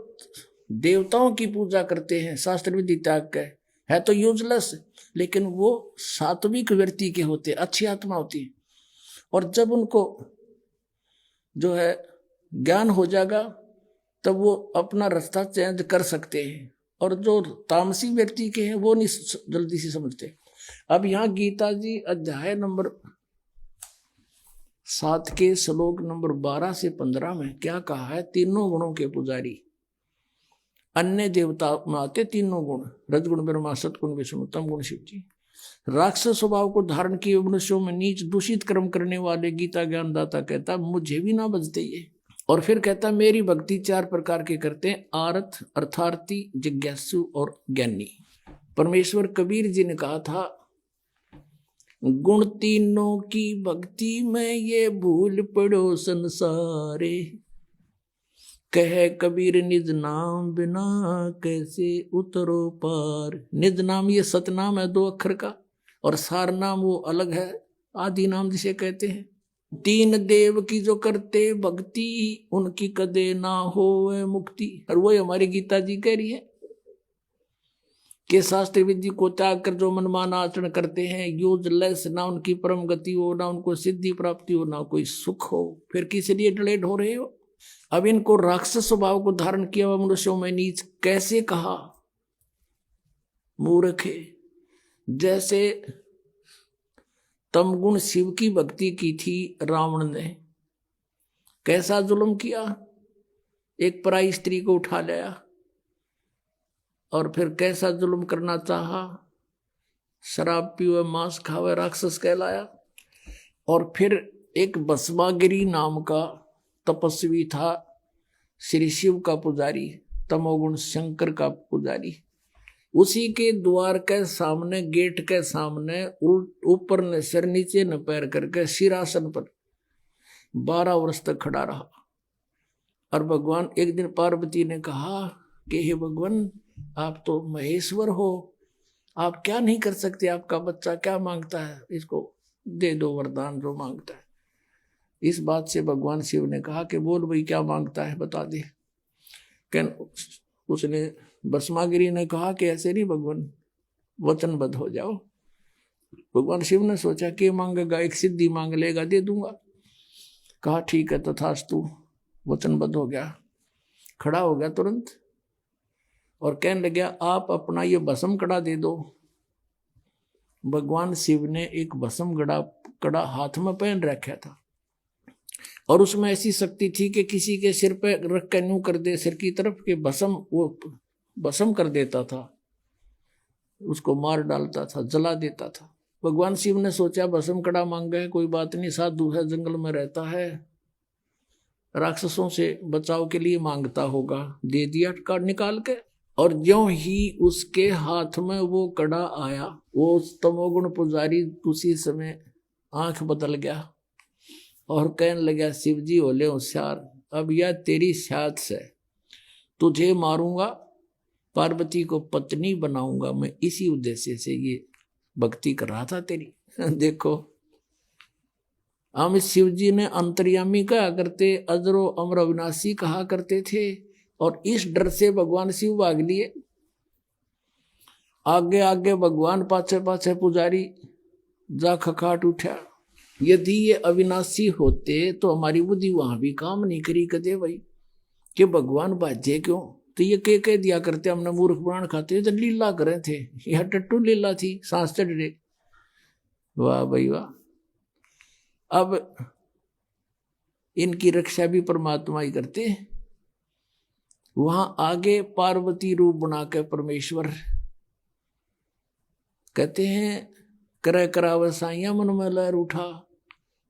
Speaker 1: देवताओं की पूजा करते हैं शास्त्र विधि त्याग का है तो यूजलेस, लेकिन वो सात्विक व्यक्ति के होते, अच्छी आत्मा होती है, और जब उनको जो है ज्ञान हो जाएगा तब वो अपना रास्ता चेंज कर सकते हैं, और जो तामसी व्यक्ति के हैं वो नहीं जल्दी से समझते। अब यहाँ गीता जी अध्याय नंबर 7 के श्लोक नंबर 12 से 15 में क्या कहा है, तीनों गुणों के पुजारी, अन्य देवता में आते तीनों गुण, रजगुण ब्रह्मा, सतगुण विष्णु, तम गुण शिव जी। राक्षस स्वभाव को धारण किए मनुष्यों में नीच दूषित कर्म करने वाले गीता ज्ञानदाता कहता मुझे भी ना बजते ये। और फिर कहता मेरी भक्ति 4 प्रकार के करते हैं, आर्थ, अर्थार्थी, जिज्ञासु और ज्ञानी। परमेश्वर कबीर जी ने कहा था, गुण तीनों की भक्ति में ये भूल पड़ो संसारे, कहे कबीर निज नाम बिना कैसे उतरो पार। निज नाम ये सतनाम है 2 अक्षर का, और सार नाम वो अलग है, आदि नाम जिसे कहते हैं। 3 देव की जो करते भक्ति, उनकी कदे ना हो मुक्ति। और वही हमारी गीता जी कह रही है कि शास्त्र विधि को त्याग कर जो मनमाना आचरण करते हैं यूजलेस, ना उनकी परम गति हो, ना उनको सिद्धि प्राप्ति हो, ना कोई सुख हो, फिर किस लिए डिलेड हो रहे हो। अब इनको राक्षस स्वभाव को धारण किया हुआ मनुष्यों में नीच कैसे कहा, मूर्खे। जैसे तमगुण शिव की भक्ति की थी रावण ने, कैसा जुल्म किया, एक पराई स्त्री को उठा लिया, और फिर कैसा जुल्म करना चाहा, शराब पीवे, मांस खावे, राक्षस कहलाया। और फिर एक भस्मागिरी नाम का तपस्वी था, श्री शिव का पुजारी, तमोगुण शंकर का पुजारी, उसी के द्वार के सामने, गेट के सामने ऊपर न सिर नीचे न पैर करके सिरासन पर 12 वर्ष तक खड़ा रहा। और भगवान, एक दिन पार्वती ने कहा कि हे भगवान, आप तो महेश्वर हो, आप क्या नहीं कर सकते, आपका बच्चा क्या मांगता है, इसको दे दो वरदान जो मांगता है। इस बात से भगवान शिव ने कहा कि बोल भाई क्या मांगता है, बता दे। उसने भस्मागिरी ने कहा कि ऐसे नहीं भगवान, वचनबद्ध हो जाओ। भगवान शिव ने सोचा कि मांगेगा, एक सिद्धि मांग लेगा, दे दूंगा। कहा ठीक है तथास्तु, वचनबद्ध हो गया, खड़ा हो गया तुरंत और कहने लगा आप अपना ये भस्म कड़ा दे दो। भगवान शिव ने एक भस्म कड़ा हाथ में पहन रखा था और उसमें ऐसी शक्ति थी कि किसी के सिर पे रख के यूं कर दे, सिर की तरफ के वो भस्म कर देता था, उसको मार डालता था, जला देता था। भगवान शिव ने सोचा भस्म कड़ा मांगा है, कोई बात नहीं, साधु है, जंगल में रहता है, राक्षसों से बचाव के लिए मांगता होगा। दे दिया कार्ड निकाल के, और ज्यों ही उसके हाथ में वो कड़ा आया, वो तमोगुण पुजारी उसी समय आंख बदल गया और कहने लगा शिव जी होले होशियार, अब यह तेरी साथ से तुझे मारूंगा, पार्वती को पत्नी बनाऊंगा मैं, इसी उद्देश्य से ये भक्ति कर रहा था तेरी। देखो हम शिव जी ने अंतर्यामी कहा करते, अजरो अमर अविनाशी कहा करते थे, और इस डर से भगवान शिव भाग लिए। आगे आगे भगवान, पाछे पाछे पुजारी, जा खखाट उठा। यदि ये अविनाशी होते तो हमारी बुद्धि वहां भी काम नहीं करी कदे भाई, कि भगवान बाजे क्यों। तो ये कह दिया करते हमने मूर्ख पुराण खाते तो लीला करे थे, यह टट्टू लीला थी, सांस चढ़ रहे। वाह भाई वाह। अब इनकी रक्षा भी परमात्मा ही करते। वहां आगे पार्वती रूप बना के परमेश्वर कहते हैं, कर कराव साइया मन में लहर उठा,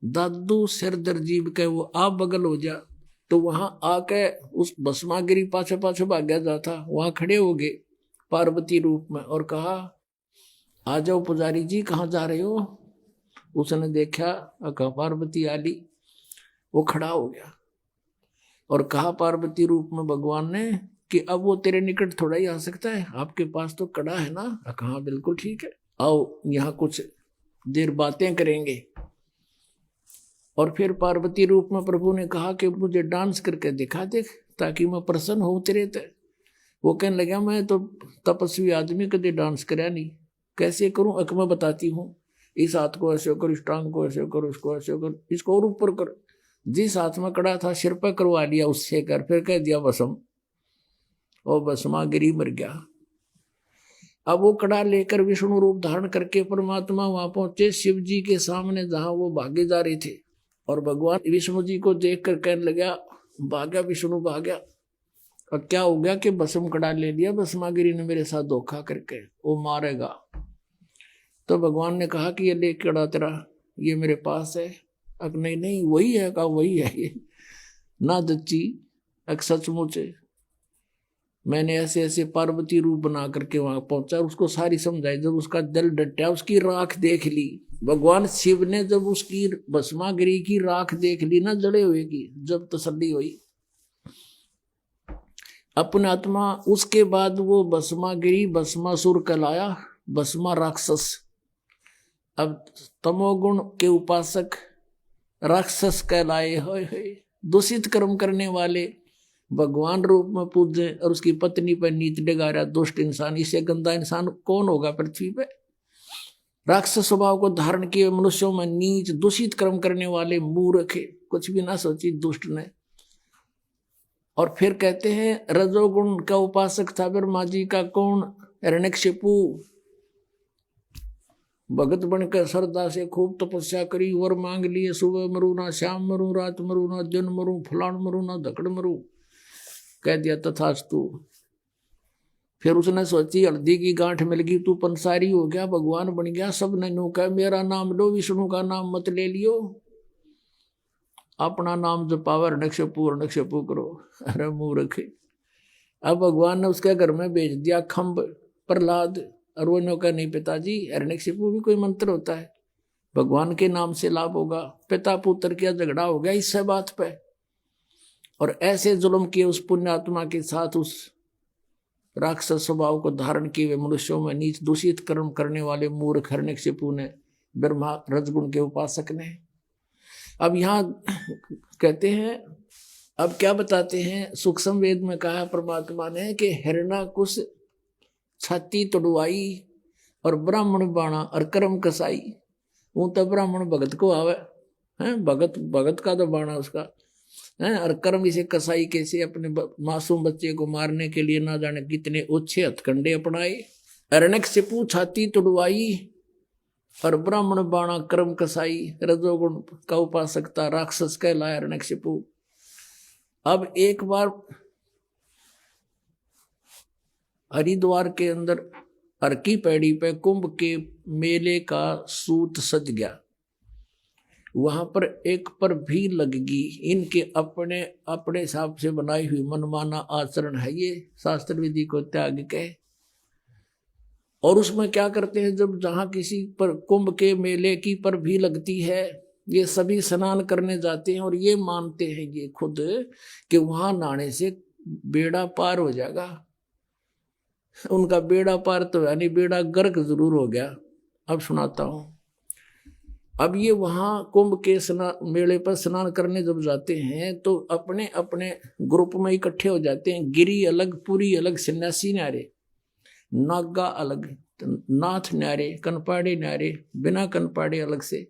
Speaker 1: दादू सिर दर्जीब के वो आप बगल हो जा। तो वहां आके उस भस्मागिरी पाछे पाछे भाग्या जाता, वहां खड़े हो गए पार्वती रूप में और कहा आ जाओ पुजारी जी, कहाँ जा रहे हो। उसने देखा, कहा पार्वती आली। वो खड़ा हो गया और कहा पार्वती रूप में भगवान ने कि अब वो तेरे निकट थोड़ा ही आ सकता है, आपके पास तो कड़ा है ना। कहा बिल्कुल ठीक है, आओ यहाँ कुछ देर बातें करेंगे। और फिर पार्वती रूप में प्रभु ने कहा कि मुझे डांस करके दिखा दे ताकि मैं प्रसन्न हो तेरे ते। वो कहने लगा मैं तो तपस्वी आदमी, कभी डांस कराया नहीं, कैसे करूं। अक मैं बताती हूँ, इस हाथ को ऐसे करो, इस टांग को ऐसे करो, इसको ऐसे करो, इसको और ऊपर करो। जिस हाथ में कड़ा था सिर पर करवा लिया उससे कर, फिर कह दिया भस्म, और भस्मागिरी मर गया। अब वो कड़ा लेकर विष्णु रूप धारण करके परमात्मा वहां पहुंचे शिव जी के सामने, जहां वो भागे जा रहे थे। और भगवान विष्णु जी को देख कर कहने लगा, भागा विष्णु भागा। और क्या हो गया कि भस्म कड़ा ले लिया, भस्मागिरी ने मेरे साथ धोखा करके, वो मारेगा। तो भगवान ने कहा कि ये ले कड़ा तेरा, ये मेरे पास है। अब नहीं नहीं वही है, कहा वही है ये ना दच्ची, अक सचमुच मैंने ऐसे ऐसे पार्वती रूप बना करके वहां पहुंचा, उसको सारी समझाई। जब उसका दिल डटा, उसकी राख देख ली, भगवान शिव ने जब उसकी भस्मागिरी की राख देख ली ना जड़े हुए की, जब तसल्ली हुई अपने आत्मा। उसके बाद वो भस्मागिरी भस्मासुर कहलाया, भस्मा राक्षस। अब तमोगुण के उपासक राक्षस कहलाए। हो दूषित कर्म करने वाले भगवान रूप में पूजे और उसकी पत्नी पर नीच डगा रहा दुष्ट इंसान। इससे गंदा इंसान कौन होगा पृथ्वी पे। राक्षस स्वभाव को धारण किए मनुष्यों में नीच दूषित कर्म करने वाले मूर्ख, कुछ भी ना सोची दुष्ट ने। और फिर कहते हैं रजोगुण का उपासक था ब्रह्मा जी का कौन, हिरण्यकशिपु। भगत बनकर श्रद्धा से खूब तपस्या करी, वर मांग लिए, सुबह मरू ना, शाम मरू, रात मरू ना, दिन मरू, फलान मरू ना, धकड़ मरू। कह दिया तथास्तु। फिर उसने सोची हल्दी की गांठ मिल गई, तू पंसारी हो गया, भगवान बन गया। सब ने नो कहा मेरा नाम लो, विष्णु का नाम मत ले लियो, अपना नाम जपावा, हिरण्यकशिपु करो। अरे मूर्ख। अब भगवान ने उसके घर में भेज दिया खम्ब प्रहलाद, और वो नो कहा नहीं पिताजी, हिरण्यकशिपु भी कोई मंत्र होता है, भगवान के नाम से लाभ होगा। पिता पुत्र का झगड़ा हो गया इससे बात पे। और ऐसे जुल्म किए उस पुण्यात्मा के साथ, उस राक्षस स्वभाव को धारण किए हुए मनुष्यों में नीच दूषित कर्म करने वाले मूर्ख हिरण्यकशिपु ने, ब्रह्मा रजगुण के उपासक ने। अब यहाँ कहते हैं अब क्या बताते हैं, सूक्ष्म वेद में कहा परमात्मा ने कि हिरण्यकुश छाती तोड़वाई और ब्राह्मण बाणा और कर्म कसाई। वो तो ब्राह्मण भगत को आवे है, भगत का तो बाणा उसका है, और कर्म इसे कसाई कैसे अपने मासूम बच्चे को मारने के लिए ना जाने कितने ओछे हथकंडे अपनाए। हिरण्यकशिपु छाती तोड़वाई और ब्राह्मण बाणा कर्म कसाई। रजोगुण का उपासक था, राक्षस कहलाया हिरण्यकशिपु। अब एक बार हरिद्वार के अंदर हर की पैड़ी पे कुंभ के मेले का सूत सज गया। वहां पर एक पर भी लगगी। इनके अपने अपने हिसाब से बनाई हुई मनमाना आचरण है, ये शास्त्र विधि को त्याग के। और उसमें क्या करते हैं, जब जहां किसी पर कुंभ के मेले की पर भी लगती है, ये सभी स्नान करने जाते हैं और ये मानते हैं ये खुद कि वहां नहाने से बेड़ा पार हो जाएगा। उनका बेड़ा पार तो यानी बेड़ा गर्क जरूर हो गया। अब सुनाता हूं। अब ये वहां कुंभ के मेले पर स्नान करने जब जाते हैं तो अपने अपने ग्रुप में इकट्ठे हो जाते हैं। गिरी अलग, पुरी अलग, सन्यासी न्यारे, नागा अलग, नाथ न्यारे, कनपाड़े न्यारे, बिना कनपाड़े अलग से।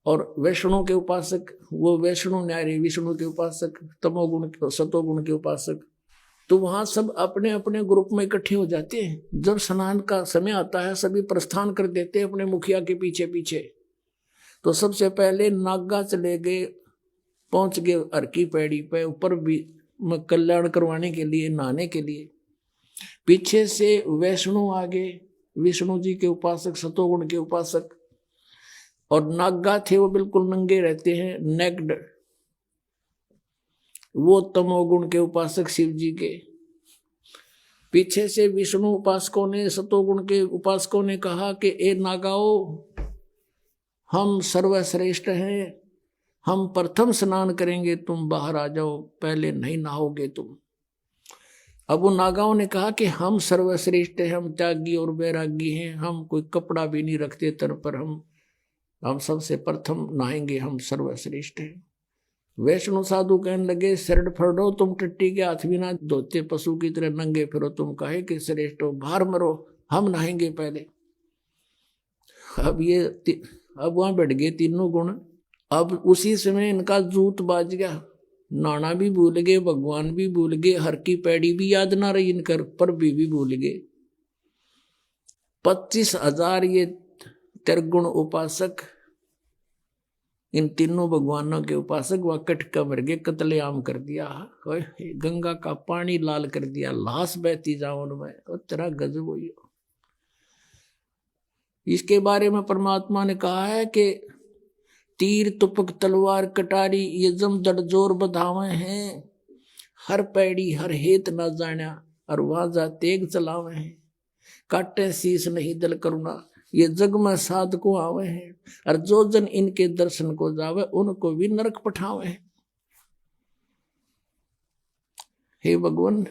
Speaker 1: और वैष्णो के उपासक वो वैष्णो न्यारे, विष्णु के उपासक, तमोगुण सतोगुण के उपासक। तो वहां सब अपने अपने ग्रुप में इकट्ठे हो जाते हैं। जब स्नान का समय आता है सभी प्रस्थान कर देते हैं अपने मुखिया के पीछे पीछे। तो सबसे पहले नागा चले गए, पहुंच गए हर की पैड़ी पे, ऊपर भी कल्याण करवाने के लिए, नहाने के लिए। पीछे से वैष्णो आ गए, विष्णु जी के उपासक, सतोगुण के उपासक। और नागा थे वो बिल्कुल नंगे रहते हैं, नेक्ड, वो तमोगुण के उपासक शिव जी के। पीछे से विष्णु उपासकों ने, सतोगुण के उपासकों ने कहा कि ए नागाओ, हम सर्वश्रेष्ठ हैं, हम प्रथम स्नान करेंगे, तुम बाहर आ जाओ, पहले नहीं नहाओगे तुम। अब वो नागाओं ने कहा कि हम सर्वश्रेष्ठ हैं, हम त्यागी और वैरागी हैं, हम कोई कपड़ा भी नहीं रखते तन पर, हम सबसे प्रथम नहाएंगे, हम सर्वश्रेष्ठ हैं। वैष्णु साधु कहने लगे, शरण फड़ो, तुम टट्टी के हाथ भी ना धोते, पशु की तरह नंगे फिरो, तुम कहे कि श्रेष्ठ हो, बाहर मरो, हम नहाएंगे पहले। अब वहां बैठ गए तीनों गुण। अब उसी समय इनका जूत बाज गया, नाना भी भूल गए, भगवान भी भूल गए, हर की पैड़ी भी याद ना रही इनकर, पर भी भूल गए। 25,000 ये त्रिगुण उपासक, इन तीनों भगवानों के उपासक वह कटका मर गए, कत्लेआम कर दिया, गंगा का पानी लाल कर दिया, लाश बहती जाओ उनमें, और तेरा गजब हुई। इसके बारे में परमात्मा ने कहा है कि तीर तुपक तलवार कटारी ये जम दड़जोर बधावे हैं, हर पैड़ी हर हेत न जाना, और वहां जा तेग चलावे हैं, काटे शीस नहीं दल करुणा, ये जग में साध को आवे हैं, और जो जन इनके दर्शन को जावे उनको भी नरक पठावे हैं। हे भगवान,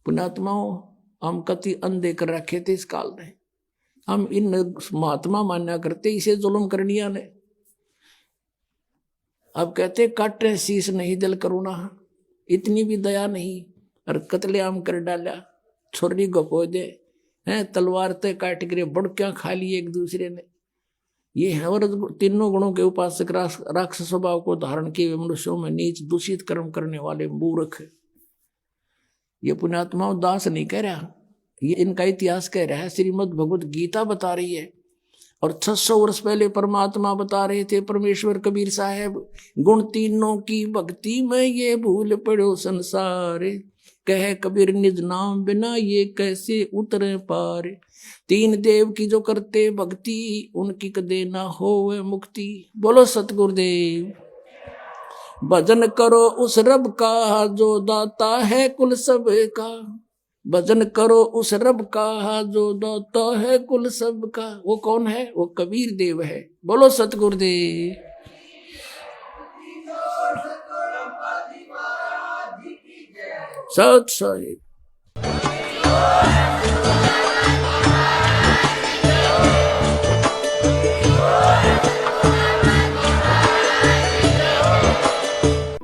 Speaker 1: पुण्यात्माओं, हम कति अंधे कर रखे थे इस काल ने, हम इन महात्मा मान्या करते, इसे जुल्म करनिया ने। अब कहते काटे शीस नहीं दिल करुणा, इतनी भी दया नहीं, और कत्लेआम कर डाला, छोरी गपो दे हैं, तलवार ते काट कर बड़कियां खा ली एक दूसरे ने। ये है और तीनों गुणों के उपासक, राक्षस स्वभाव को धारण किए मनुष्यों में नीच दूषित कर्म करने वाले मूर्ख। ये पुण्यात्माओं दास नहीं कह रहा, ये इनका इतिहास कह रहा है, श्रीमद् भगवत गीता बता रही है। और 600 वर्ष पहले परमात्मा बता रहे थे, परमेश्वर कबीर साहब, गुण तीनों की भक्ति में ये भूल पड़ो संसार, कह कबीर निज नाम बिना ये कैसे उतरे पार, तीन देव की जो करते भक्ति उनकी कदे ना होवे मुक्ति। बोलो सतगुरुदेव। भजन करो उस रब का जो दाता है कुल सब का, भजन करो उस रब का जो दाता है कुल सब का। वो कौन है? वो कबीर देव है। बोलो सतगुरुदेव। सत साहिब।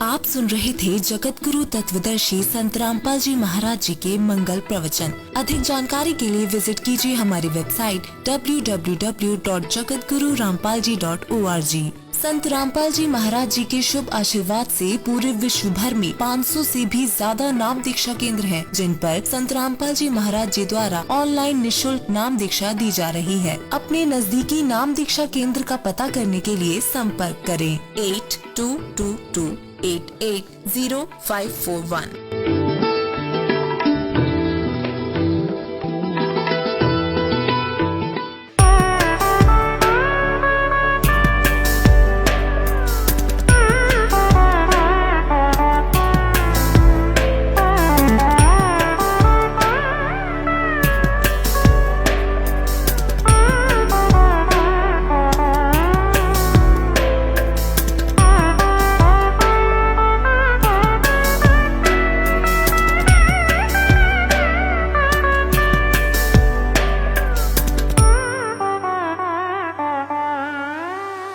Speaker 6: आप सुन रहे थे जगत गुरु तत्वदर्शी संत रामपाल जी महाराज जी के मंगल प्रवचन। अधिक जानकारी के लिए विजिट कीजिए हमारी वेबसाइट www.jagatgururampalji.org। संत रामपाल जी महाराज जी के शुभ आशीर्वाद से पूरे विश्व भर में 500 से भी ज्यादा नाम दीक्षा केंद्र हैं, जिन पर संत रामपाल जी महाराज जी द्वारा ऑनलाइन निशुल्क नाम दीक्षा दी जा रही है। अपने नजदीकी नाम दीक्षा केंद्र का पता करने के लिए संपर्क करें 8222880541।